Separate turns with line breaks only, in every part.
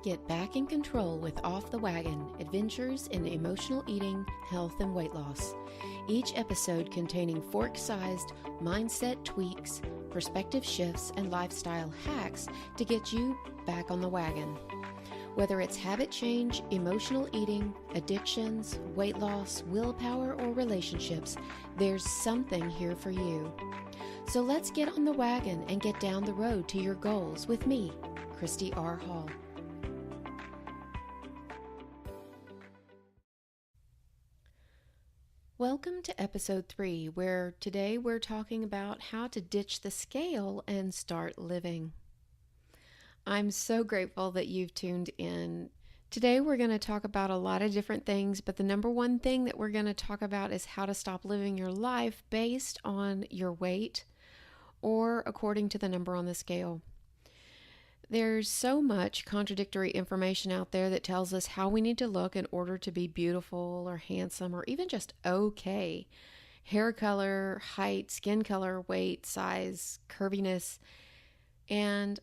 Get back in control with Off the Wagon, adventures in emotional eating, health, and weight loss. Each episode containing fork-sized mindset tweaks, perspective shifts, and lifestyle hacks to get you back on the wagon. Whether it's habit change, emotional eating, addictions, weight loss, willpower, or relationships, there's something here for you. So let's get on the wagon and get down the road to your goals with me, Christy R. Hall. Welcome to episode 3, where today we're talking about how to ditch the scale and start living. I'm so grateful that you've tuned in. Today we're going to talk about a lot of different things, but the number one thing that we're going to talk about is how to stop living your life based on your weight or according to the number on the scale. There's so much contradictory information out there that tells us how we need to look in order to be beautiful or handsome or even just okay. Hair color, height, skin color, weight, size, curviness. And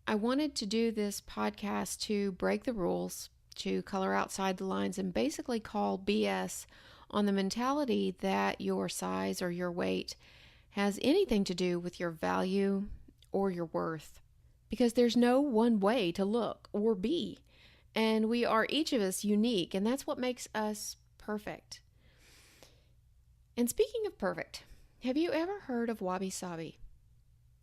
I wanted to do this podcast to break the rules, to color outside the lines, and basically call BS on the mentality that your size or your weight has anything to do with your value or your worth. Because there's no one way to look or be. And we are each of us unique, and that's what makes us perfect. And speaking of perfect, have you ever heard of wabi-sabi?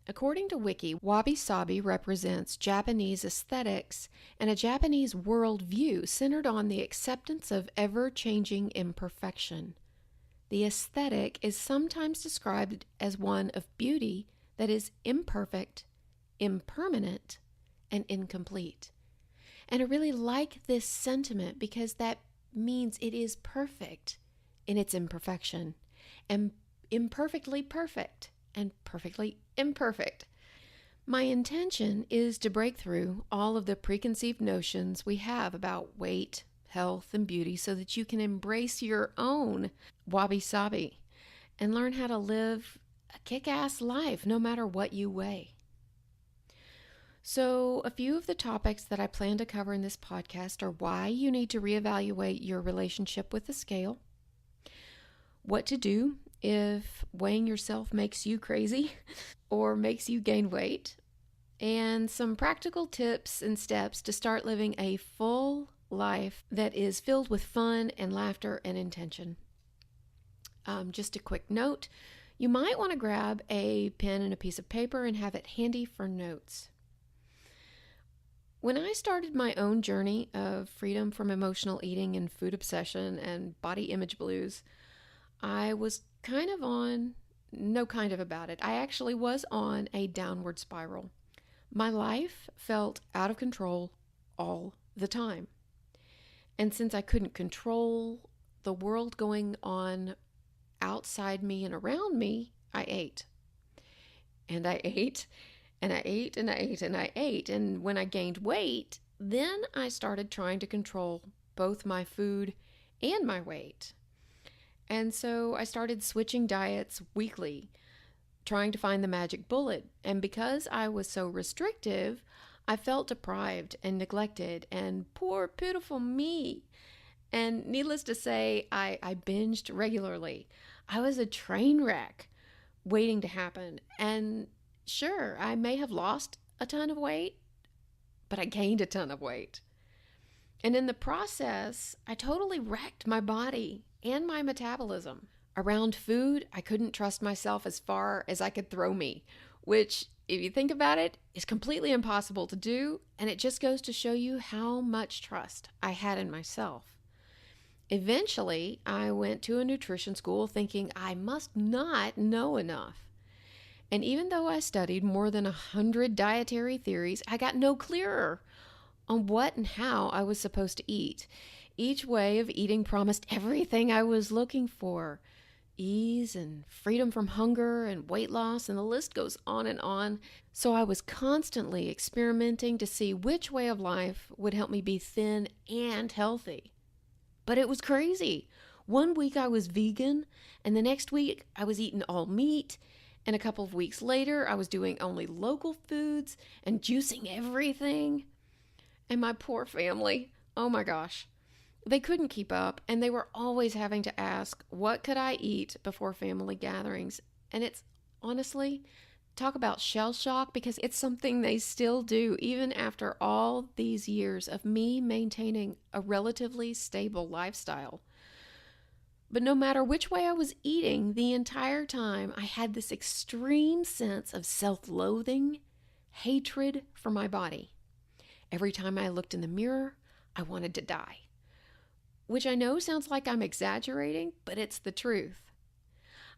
According to Wiki, wabi-sabi represents Japanese aesthetics and a Japanese worldview centered on the acceptance of ever-changing imperfection. The aesthetic is sometimes described as one of beauty that is imperfect, impermanent, and incomplete. And I really like this sentiment because that means it is perfect in its imperfection, and imperfectly perfect, and perfectly imperfect. My intention is to break through all of the preconceived notions we have about weight, health, and beauty so that you can embrace your own wabi-sabi and learn how to live a kick-ass life no matter what you weigh. So a few of the topics that I plan to cover in this podcast are why you need to reevaluate your relationship with the scale, what to do if weighing yourself makes you crazy or makes you gain weight, and some practical tips and steps to start living a full life that is filled with fun and laughter and intention. Just a quick note, you might want to grab a pen and a piece of paper and have it handy for notes. When I started my own journey of freedom from emotional eating and food obsession and body image blues, I was I actually was on a downward spiral. My life felt out of control all the time. And since I couldn't control the world going on outside me and around me, I ate. And I ate. And I ate and I ate and I ate. And when I gained weight, then I started trying to control both my food and my weight. And so I started switching diets weekly, trying to find the magic bullet. And because I was so restrictive, I felt deprived and neglected, and poor, pitiful me. And needless to say, I binged regularly. I was a train wreck waiting to happen. And sure, I may have lost a ton of weight, but I gained a ton of weight. And in the process, I totally wrecked my body and my metabolism. Around food, I couldn't trust myself as far as I could throw me, which, if you think about it, is completely impossible to do, and it just goes to show you how much trust I had in myself. Eventually, I went to a nutrition school thinking I must not know enough. And even though I studied more than 100 dietary theories, I got no clearer on what and how I was supposed to eat. Each way of eating promised everything I was looking for. Ease and freedom from hunger and weight loss, and the list goes on and on. So I was constantly experimenting to see which way of life would help me be thin and healthy. But it was crazy. One week I was vegan, and the next week I was eating all meat, and a couple of weeks later I was doing only local foods and juicing everything. And my poor family, oh my gosh, they couldn't keep up, and they were always having to ask, what could I eat before family gatherings? And it's honestly, talk about shell shock, because it's something they still do even after all these years of me maintaining a relatively stable lifestyle. But no matter which way I was eating, the entire time I had this extreme sense of self-loathing, hatred for my body. Every time I looked in the mirror, I wanted to die. Which I know sounds like I'm exaggerating, but it's the truth.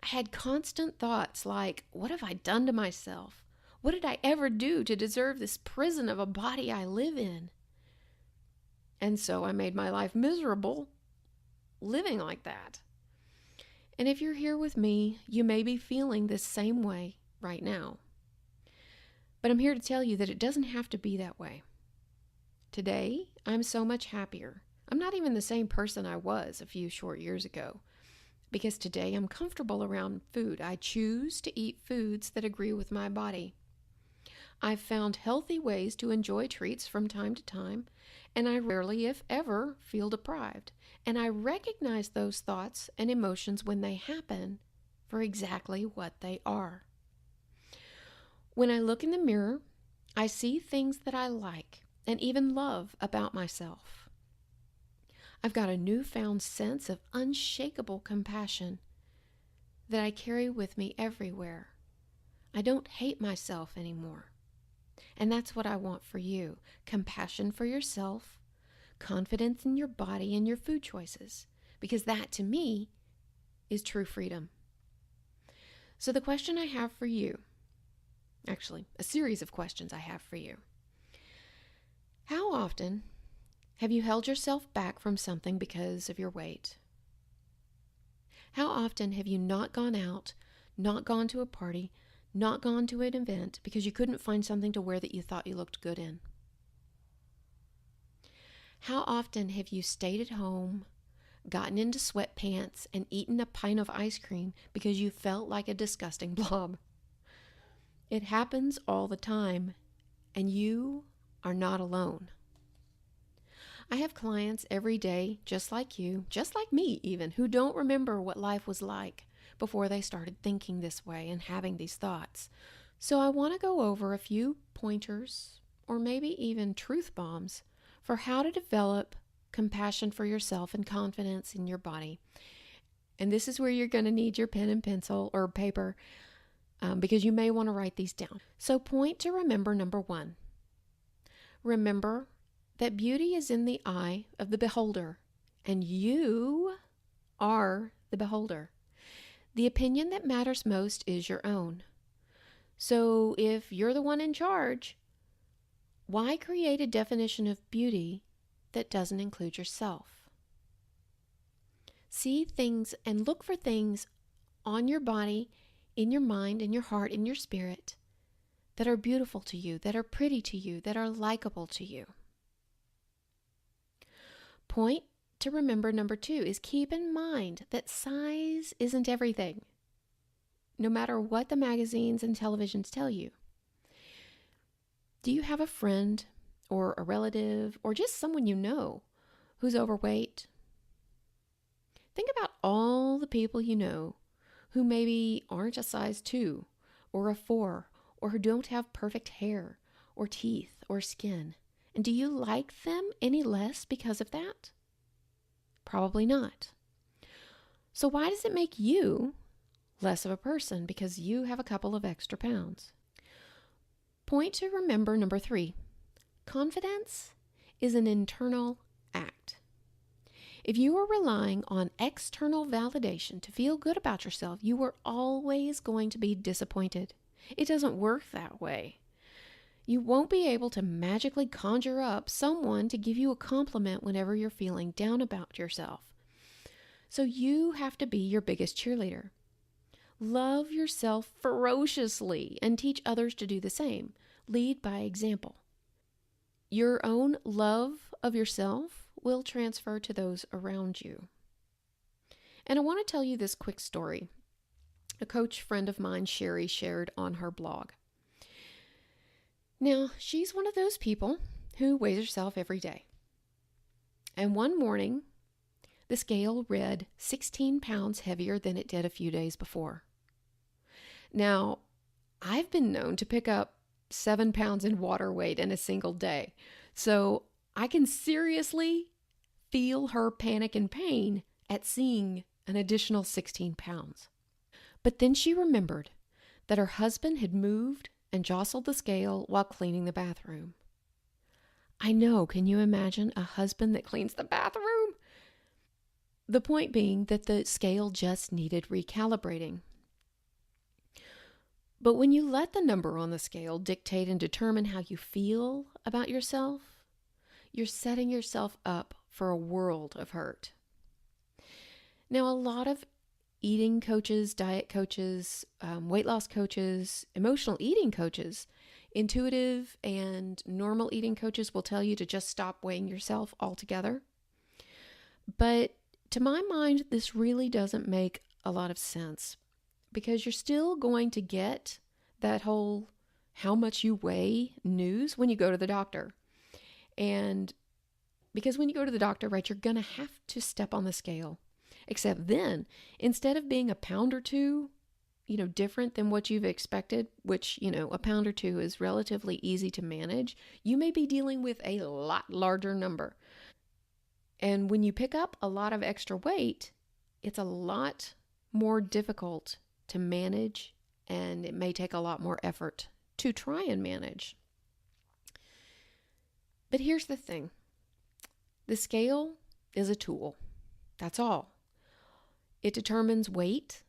I had constant thoughts like, what have I done to myself? What did I ever do to deserve this prison of a body I live in? And so I made my life miserable living like that. And if you're here with me, you may be feeling this same way right now. But I'm here to tell you that it doesn't have to be that way. Today, I'm so much happier. I'm not even the same person I was a few short years ago, because today I'm comfortable around food. I choose to eat foods that agree with my body. I've found healthy ways to enjoy treats from time to time, and I rarely, if ever, feel deprived. And I recognize those thoughts and emotions when they happen for exactly what they are. When I look in the mirror, I see things that I like and even love about myself. I've got a newfound sense of unshakable compassion that I carry with me everywhere. I don't hate myself anymore. And that's what I want for you. Compassion for yourself, confidence in your body and your food choices, because that, to me, is true freedom. So the question I have for you, actually, a series of questions I have for you. How often have you held yourself back from something because of your weight? How often have you not gone out, not gone to a party, not gone to an event because you couldn't find something to wear that you thought you looked good in? How often have you stayed at home, gotten into sweatpants, and eaten a pint of ice cream because you felt like a disgusting blob? It happens all the time, and you are not alone. I have clients every day, just like you, just like me even, who don't remember what life was like before they started thinking this way and having these thoughts. So I want to go over a few pointers, or maybe even truth bombs, for how to develop compassion for yourself and confidence in your body. And this is where you're going to need your pen and pencil or paper, because you may want to write these down. So point to remember number 1. Remember that beauty is in the eye of the beholder, and you are the beholder. The opinion that matters most is your own. So if you're the one in charge, why create a definition of beauty that doesn't include yourself? See things and look for things on your body, in your mind, in your heart, in your spirit, that are beautiful to you, that are pretty to you, that are likable to you. Point to remember number 2 is keep in mind that size isn't everything, no matter what the magazines and televisions tell you. Do you have a friend or a relative or just someone you know who's overweight? Think about all the people you know who maybe aren't a size 2 or a 4, or who don't have perfect hair or teeth or skin. And do you like them any less because of that? Probably not. So why does it make you less of a person because you have a couple of extra pounds? Point to remember number 3. Confidence is an internal act. If you are relying on external validation to feel good about yourself, you are always going to be disappointed. It doesn't work that way. You won't be able to magically conjure up someone to give you a compliment whenever you're feeling down about yourself. So you have to be your biggest cheerleader. Love yourself ferociously and teach others to do the same. Lead by example. Your own love of yourself will transfer to those around you. And I want to tell you this quick story. A coach friend of mine, Sherry, shared on her blog. Now, she's one of those people who weighs herself every day. And one morning, the scale read 16 pounds heavier than it did a few days before. Now, I've been known to pick up 7 pounds in water weight in a single day, so I can seriously feel her panic and pain at seeing an additional 16 pounds. But then she remembered that her husband had moved and jostled the scale while cleaning the bathroom. I know, can you imagine a husband that cleans the bathroom? The point being that the scale just needed recalibrating. But when you let the number on the scale dictate and determine how you feel about yourself, you're setting yourself up for a world of hurt. Now, a lot of eating coaches, diet coaches, weight loss coaches, emotional eating coaches, intuitive and normal eating coaches will tell you to just stop weighing yourself altogether. But to my mind, this really doesn't make a lot of sense because you're still going to get that whole how much you weigh news when you go to the doctor. And because when you go to the doctor, right, you're going to have to step on the scale. Except then, instead of being a pound or two, different than what you've expected, which, a pound or two is relatively easy to manage, you may be dealing with a lot larger number. And when you pick up a lot of extra weight, it's a lot more difficult to manage, and it may take a lot more effort to try and manage. But here's the thing. The scale is a tool. That's all. It determines weight,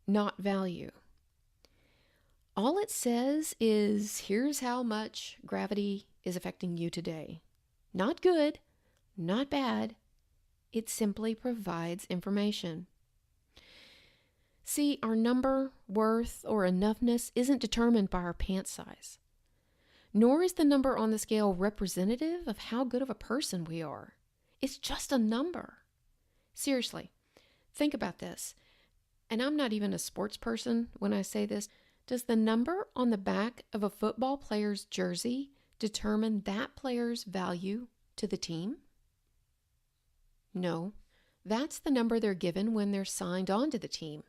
not value. All it says is, here's how much gravity is affecting you today. Not good, not bad. It simply provides information. See, our number, worth, or enoughness isn't determined by our pant size. Nor is the number on the scale representative of how good of a person we are. It's just a number. Seriously, think about this. And I'm not even a sports person when I say this. Does the number on the back of a football player's jersey determine that player's value to the team? No, that's the number they're given when they're signed on to the team.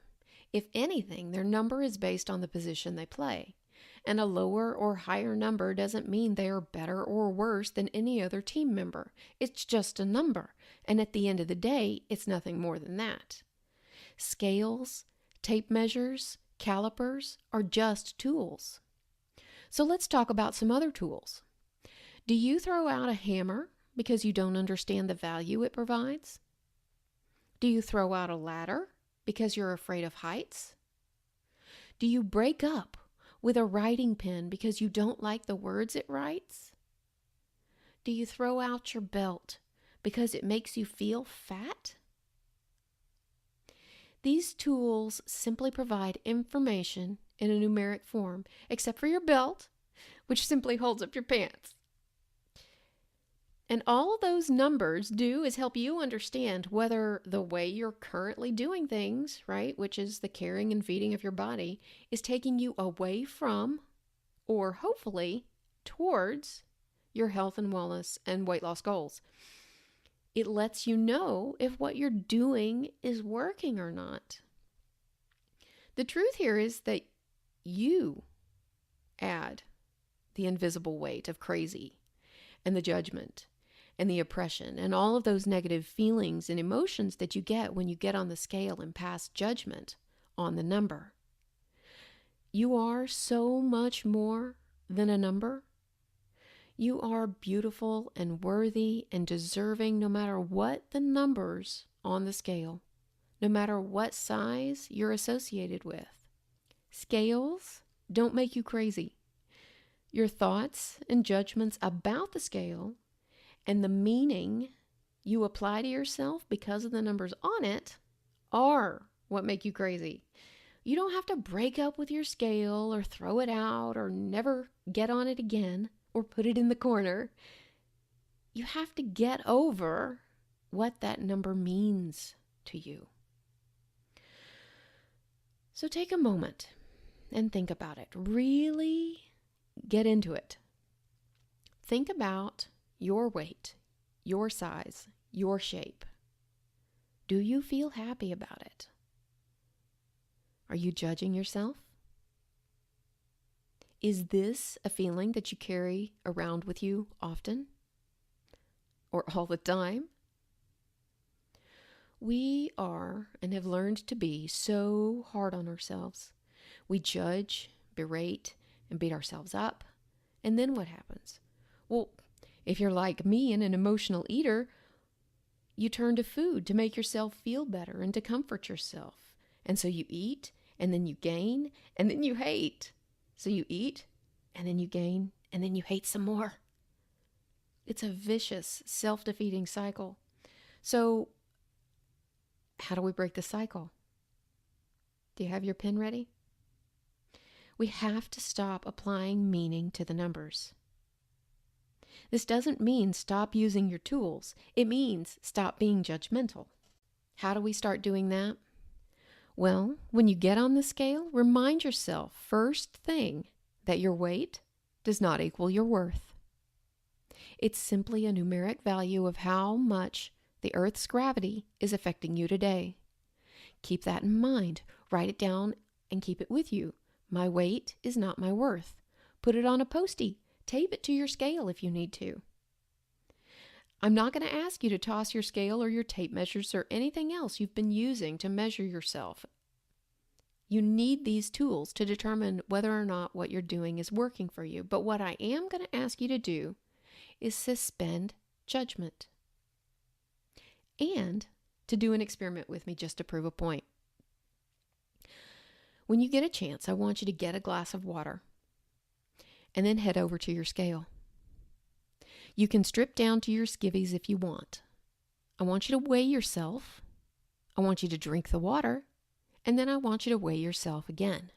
If anything, their number is based on the position they play. And a lower or higher number doesn't mean they are better or worse than any other team member. It's just a number. And at the end of the day, it's nothing more than that. Scales, tape measures, calipers are just tools. So let's talk about some other tools. Do you throw out a hammer because you don't understand the value it provides? Do you throw out a ladder because you're afraid of heights? Do you break up with a writing pen because you don't like the words it writes? Do you throw out your belt because it makes you feel fat? These tools simply provide information in a numeric form, except for your belt, which simply holds up your pants. And all those numbers do is help you understand whether the way you're currently doing things, right, which is the caring and feeding of your body, is taking you away from, or hopefully towards, your health and wellness and weight loss goals. It lets you know if what you're doing is working or not. The truth here is that you add the invisible weight of crazy and the judgment and the oppression and all of those negative feelings and emotions that you get when you get on the scale and pass judgment on the number. You are so much more than a number. You are beautiful and worthy and deserving no matter what the numbers on the scale, no matter what size you're associated with. Scales don't make you crazy. Your thoughts and judgments about the scale and the meaning you apply to yourself because of the numbers on it are what make you crazy. You don't have to break up with your scale or throw it out or never get on it again or put it in the corner. You have to get over what that number means to you. So take a moment and think about it. Really get into it. think about your weight, your size, your shape. Do you feel happy about it? Are you judging yourself? Is this a feeling that you carry around with you often or all the time? We are and have learned to be so hard on ourselves. We judge, berate, and beat ourselves up. And then what happens? Well, if you're like me and an emotional eater, you turn to food to make yourself feel better and to comfort yourself. And so you eat, and then you gain, and then you hate. So you eat, and then you gain, and then you hate some more. It's a vicious, self-defeating cycle. So how do we break the cycle? Do you have your pen ready? We have to stop applying meaning to the numbers. This doesn't mean stop using your tools. It means stop being judgmental. How do we start doing that? Well, when you get on the scale, remind yourself, first thing, that your weight does not equal your worth. It's simply a numeric value of how much the Earth's gravity is affecting you today. Keep that in mind. Write it down and keep it with you. My weight is not my worth. Put it on a Post-it. Tape it to your scale if you need to. I'm not going to ask you to toss your scale or your tape measures or anything else you've been using to measure yourself. You need these tools to determine whether or not what you're doing is working for you. But what I am going to ask you to do is suspend judgment and to do an experiment with me just to prove a point. When you get a chance, I want you to get a glass of water and then head over to your scale. You can strip down to your skivvies if you want. I want you to weigh yourself. I want you to drink the water, and then I want you to weigh yourself again.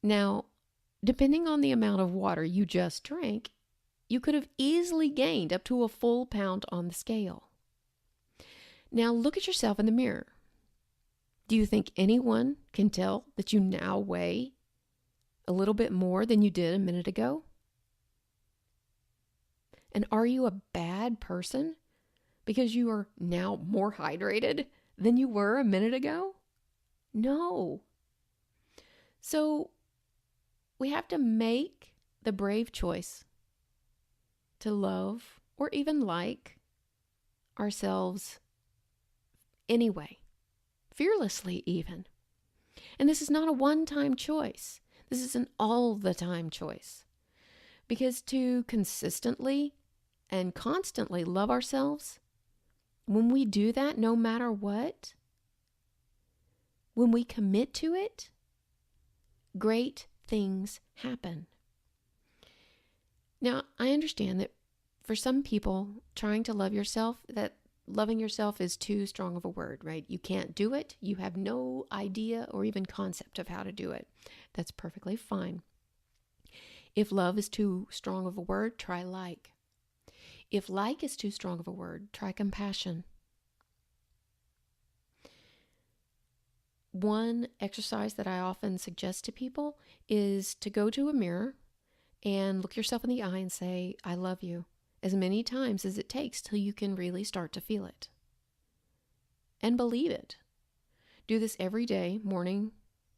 Now, depending on the amount of water you just drank, you could have easily gained up to a full pound on the scale. Now, look at yourself in the mirror. Do you think anyone can tell that you now weigh a little bit more than you did a minute ago? And are you a bad person because you are now more hydrated than you were a minute ago? No. So we have to make the brave choice to love or even like ourselves anyway, fearlessly even. And this is not a one-time choice. This is an all-the-time choice. Because to consistently and constantly love ourselves, when we do that, no matter what, when we commit to it, great things happen. Now, I understand that for some people, trying to love yourself, that loving yourself is too strong of a word, right? You can't do it. You have no idea or even concept of how to do it. That's perfectly fine. If love is too strong of a word, try like. If like is too strong of a word, try compassion. One exercise that I often suggest to people is to go to a mirror and look yourself in the eye and say, I love you, as many times as it takes till you can really start to feel it. And believe it. Do this every day, morning,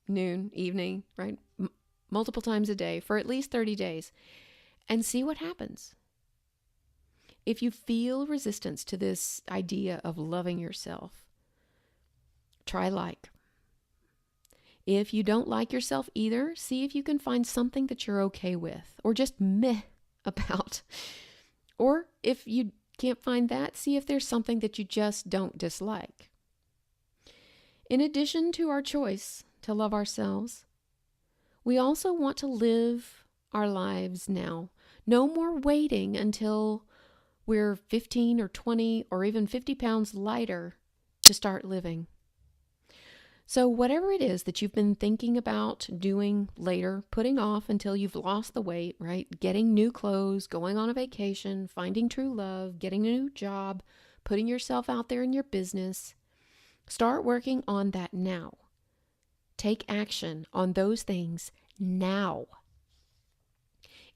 noon, evening, right? Multiple times a day for at least 30 days and see what happens. If you feel resistance to this idea of loving yourself, try like. If you don't like yourself either, see if you can find something that you're okay with or just meh about. Or if you can't find that, see if there's something that you just don't dislike. In addition to our choice to love ourselves, we also want to live our lives now. No more waiting until we're 15 or 20 or even 50 pounds lighter to start living. So whatever it is that you've been thinking about doing later, putting off until you've lost the weight, right? Getting new clothes, going on a vacation, finding true love, getting a new job, putting yourself out there in your business. Start working on that now. Take action on those things now.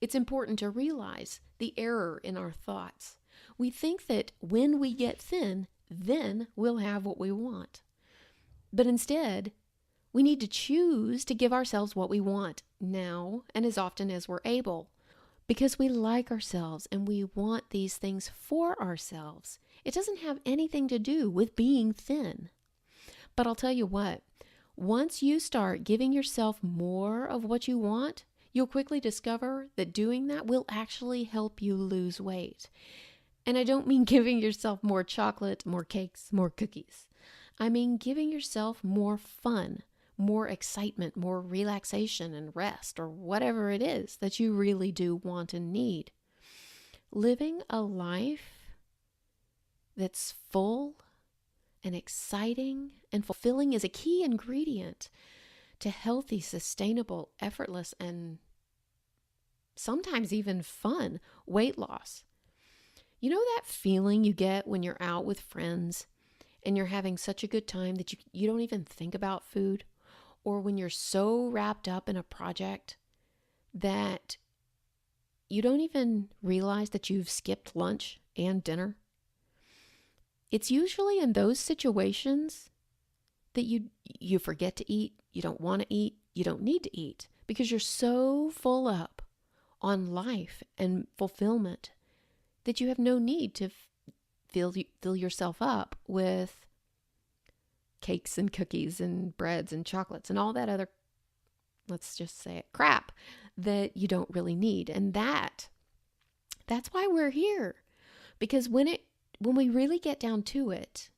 It's important to realize the error in our thoughts. We think that when we get thin, then we'll have what we want. But instead, we need to choose to give ourselves what we want now and as often as we're able, because we like ourselves and we want these things for ourselves. It doesn't have anything to do with being thin. But I'll tell you what, once you start giving yourself more of what you want, you'll quickly discover that doing that will actually help you lose weight. And I don't mean giving yourself more chocolate, more cakes, more cookies. I mean giving yourself more fun, more excitement, more relaxation and rest, or whatever it is that you really do want and need. Living a life that's full and exciting and fulfilling is a key ingredient to healthy, sustainable, effortless, and sometimes even fun weight loss. You know that feeling you get when you're out with friends and you're having such a good time that you don't even think about food? Or when you're so wrapped up in a project that you don't even realize that you've skipped lunch and dinner? It's usually in those situations that you forget to eat, you don't want to eat, you don't need to eat, because you're so full up on life and fulfillment that you have no need to fill yourself up with cakes and cookies and breads and chocolates and all that other, let's just say it, crap that you don't really need. And that's why we're here. Because when we really get down to it,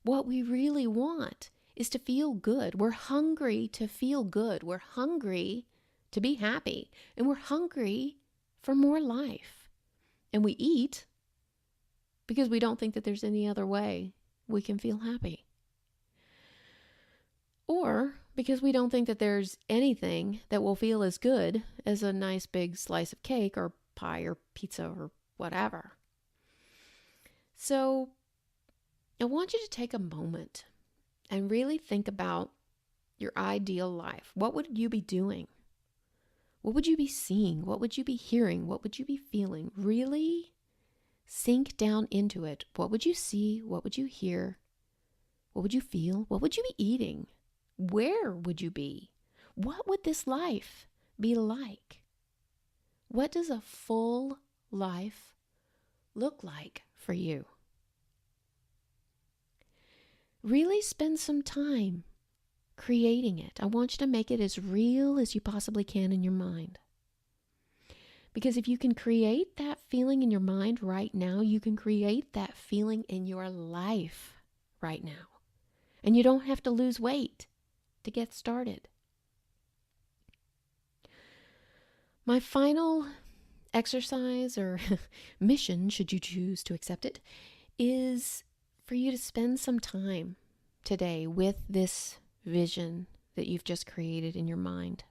what we really want is to feel good. We're hungry to feel good. We're hungry to be happy. And we're hungry for more life. And we eat because we don't think that there's any other way we can feel happy. Or because we don't think that there's anything that will feel as good as a nice big slice of cake or pie or pizza or whatever. So I want you to take a moment and really think about your ideal life. What would you be doing? What would you be seeing? What would you be hearing? What would you be feeling? Really sink down into it. What would you see? What would you hear? What would you feel? What would you be eating? Where would you be? What would this life be like? What does a full life look like for you? Really spend some time creating it. I want you to make it as real as you possibly can in your mind. Because if you can create that feeling in your mind right now, you can create that feeling in your life right now. And you don't have to lose weight to get started. My final exercise or mission, should you choose to accept it, is for you to spend some time today with this vision that you've just created in your mind.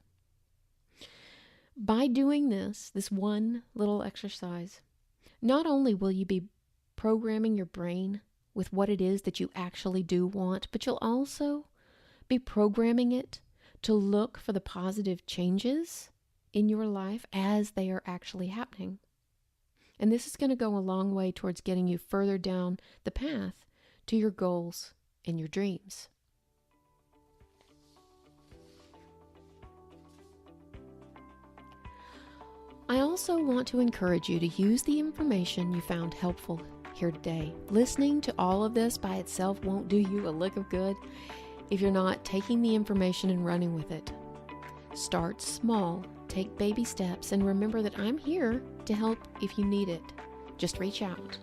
By doing this one little exercise, not only will you be programming your brain with what it is that you actually do want, but you'll also be programming it to look for the positive changes in your life as they are actually happening. And this is going to go a long way towards getting you further down the path to your goals and your dreams. I also want to encourage you to use the information you found helpful here today. Listening to all of this by itself won't do you a lick of good if you're not taking the information and running with it. Start small, take baby steps, and remember that I'm here to help if you need it. Just reach out.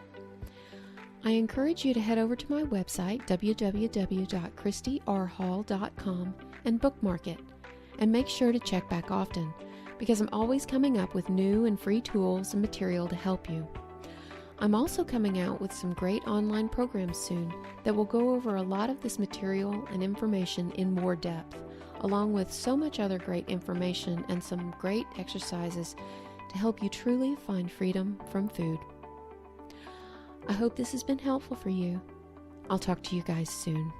I encourage you to head over to my website, www.christyrhall.com, and bookmark it. And make sure to check back often, because I'm always coming up with new and free tools and material to help you. I'm also coming out with some great online programs soon that will go over a lot of this material and information in more depth, along with so much other great information and some great exercises to help you truly find freedom from food. I hope this has been helpful for you. I'll talk to you guys soon.